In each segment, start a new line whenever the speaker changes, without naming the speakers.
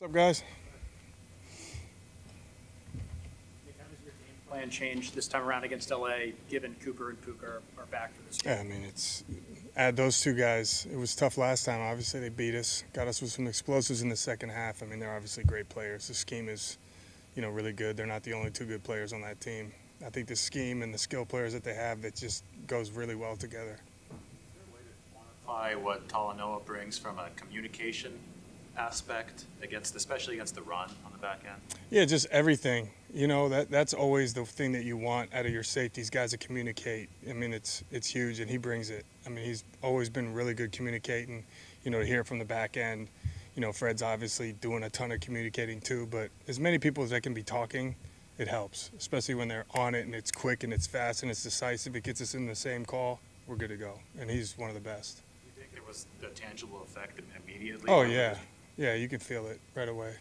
What's up, guys?
Nick, how does your game plan change this time around against LA, given Cooper and Puka are back for this game?
Yeah, I mean, add those two guys. It was tough last time. Obviously, they beat us, got us with some explosives in the second half. I mean, they're obviously great players. The scheme is, really good. They're not the only two good players on that team. I think the scheme and the skill players that they have, that just goes really well together.
Is there a way to quantify what Talanoa brings from a communication aspect especially against the run on the back end?
Yeah, just everything. That's always the thing that you want out of your safeties, guys that communicate. I mean, it's huge, and he brings it. I mean, he's always been really good communicating, to hear from the back end. Fred's obviously doing a ton of communicating too, but as many people as that can be talking, it helps, especially when they're on it and it's quick and it's fast and it's decisive. It gets us in the same call, we're good to go. And he's one of the best.
Do you think there was a tangible effect immediately?
Oh, yeah. Yeah, you can feel it right away.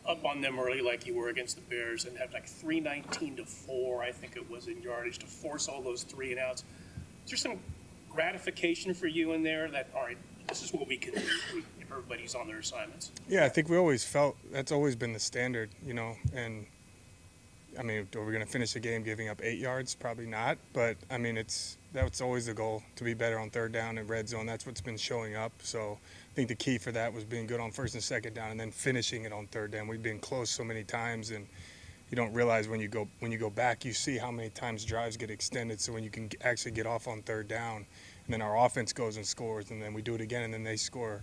Up on them early like you were against the Bears and had like 319-4, I think it was, in yardage to force all those 3 and outs. Is there some gratification for you in there that, all right, this is what we can do if everybody's on their assignments?
Yeah, I think we always felt that's always been the standard, and I mean, are we going to finish the game giving up 8 yards? Probably not, but I mean, that's always the goal, to be better on third down and red zone. That's what's been showing up. So I think the key for that was being good on first and second down and then finishing it on third down. We've been close so many times, and you don't realize when you go back, you see how many times drives get extended. So when you can actually get off on third down, and then our offense goes and scores, and then we do it again, and then they score.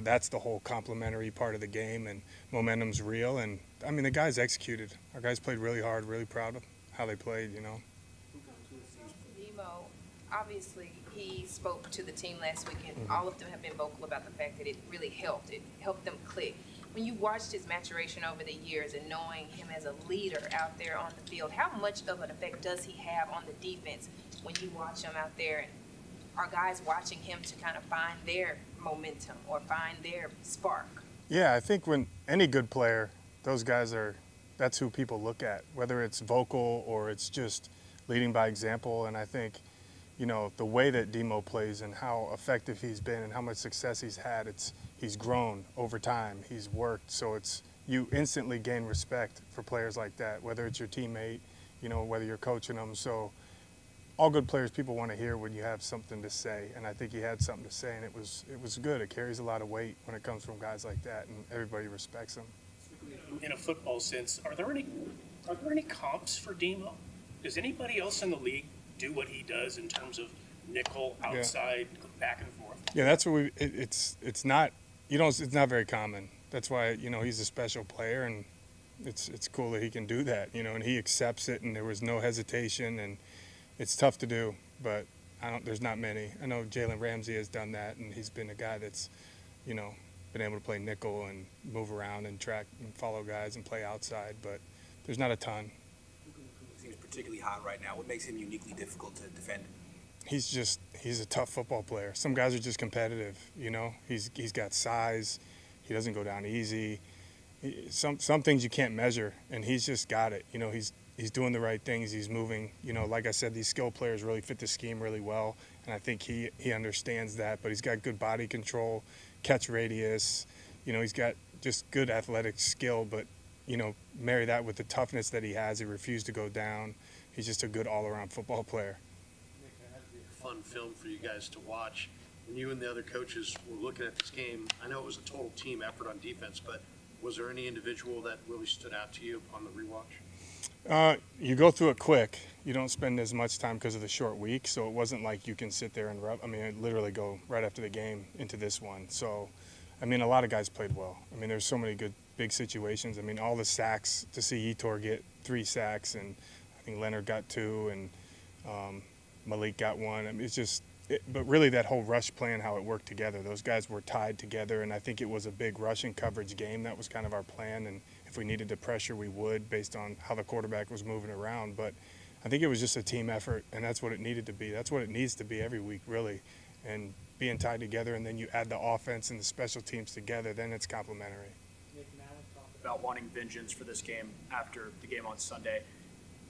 That's the whole complimentary part of the game, and momentum's real. And I mean, the guys executed. Our guys played really hard, really proud of how they played.
Demo, obviously, he spoke to the team last week, and all of them have been vocal about the fact that it really helped. It helped them click. When you watched his maturation over the years and knowing him as a leader out there on the field, how much of an effect does he have on the defense when you watch him out there? And are guys watching him to kind of find their momentum or find their spark?
Yeah, I think when any good player, those guys that's who people look at, whether it's vocal or it's just leading by example. And I think, the way that Demo plays and how effective he's been and how much success he's had, he's grown over time. He's worked. So you instantly gain respect for players like that, whether it's your teammate, whether you're coaching them. So all good players, people want to hear when you have something to say. And I think he had something to say, and it was good. It carries a lot of weight when it comes from guys like that, and everybody respects him.
In a football sense, are there any comps for Demo? Does anybody else in the league do what he does in terms of nickel, outside, back and forth?
Yeah, that's what it's not very common. That's why, he's a special player, and it's cool that he can do that, and he accepts it, and there was no hesitation, and it's tough to do, but there's not many. I know Jalen Ramsey has done that, and he's been a guy that's, been able to play nickel and move around and track and follow guys and play outside, but there's not a ton.
Seems particularly hot right now. What makes him uniquely difficult to defend?
He's a tough football player. Some guys are just competitive, He's got size. He doesn't go down easy. Some things you can't measure, and he's just got it. He's doing the right things. He's moving. Like I said, these skill players really fit the scheme really well, and I think he understands that. But he's got good body control, catch radius. He's got just good athletic skill, but marry that with the toughness that he has. He refused to go down. He's just a good all-around football player.
Nick, that had to be a fun film for you guys to watch. When you and the other coaches were looking at this game, I know it was a total team effort on defense, but was there any individual that really stood out to you on the rewatch?
You go through it quick. You don't spend as much time because of the short week, so it wasn't like you can sit there and I literally go right after the game into this one. So, a lot of guys played well. There's so many good big situations. All the sacks, to see Yetur get 3 sacks, and I think Leonard got 2, and Malik got 1. But really that whole rush plan, how it worked together. Those guys were tied together, and I think it was a big rushing coverage game. That was kind of our plan, and if we needed to pressure, we would, based on how the quarterback was moving around. But I think it was just a team effort, and that's what it needed to be. That's what it needs to be every week, really. And being tied together, and then you add the offense and the special teams together, then it's complementary.
Nick, now let's talk about wanting vengeance for this game after the game on Sunday.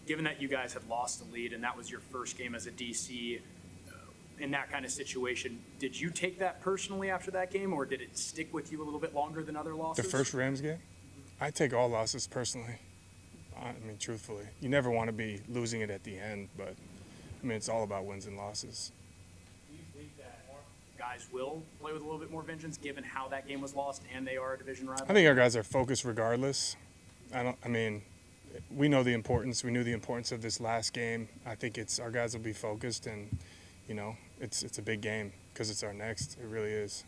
Given that you guys had lost the lead and that was your first game as a DC, in that kind of situation, did you take that personally after that game, or did it stick with you a little bit longer than other
The
losses?
first Rams game, I take all losses personally. I mean, truthfully, you never want to be losing it at the end, but I mean, it's all about wins and losses.
Do you think that guys will play with a little bit more vengeance, given how that game was lost and they are a division rival?
I think our guys are focused regardless. I mean, we know the importance. We knew the importance of this last game. I think our guys will be focused, and you know, it's a big game because it's our next. It really is.